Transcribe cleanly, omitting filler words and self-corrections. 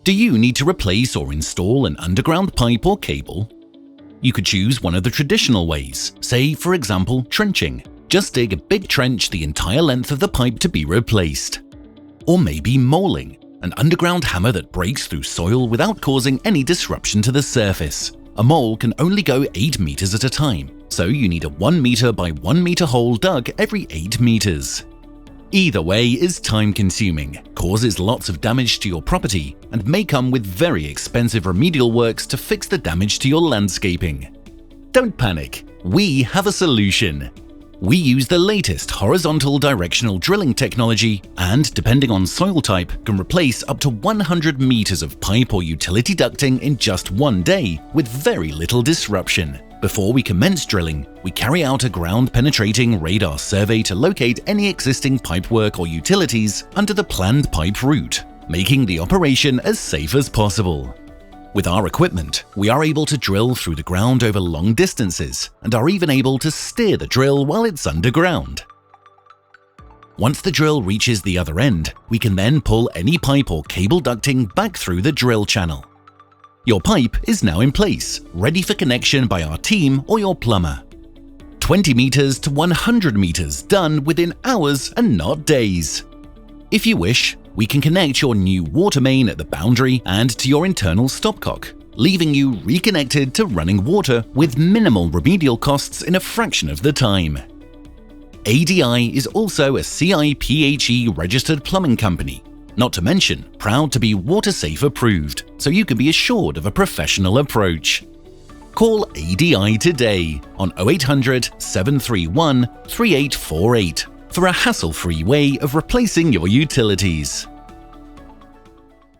Do you need to replace or install an underground pipe or cable? You could choose one of the traditional ways, say for example trenching. Just dig a big trench the entire length of the pipe to be replaced. Or maybe moleing, an underground hammer that breaks through soil without causing any disruption to the surface. A mole can only go 8 meters at a time, so you need a 1 meter by 1 meter hole dug every 8 meters. Either way is time-consuming, causes lots of damage to your property, and may come with very expensive remedial works to fix the damage to your landscaping. Don't panic, we have a solution. We use the latest horizontal directional drilling technology and, depending on soil type, can replace up to 100 meters of pipe or utility ducting in just 1 day with very little disruption. Before we commence drilling, we carry out a ground-penetrating radar survey to locate any existing pipework or utilities under the planned pipe route, making the operation as safe as possible. With our equipment, we are able to drill through the ground over long distances and are even able to steer the drill while it's underground. Once the drill reaches the other end, we can then pull any pipe or cable ducting back through the drill channel. Your pipe is now in place, ready for connection by our team or your plumber. 20 meters to 100 meters done within hours and not days. If you wish, we can connect your new water main at the boundary and to your internal stopcock, leaving you reconnected to running water with minimal remedial costs in a fraction of the time. ADI is also a CIPHE registered plumbing company, not to mention proud to be WaterSafe approved, so you can be assured of a professional approach. Call ADI today on 0800 731 3848 for a hassle-free way of replacing your utilities.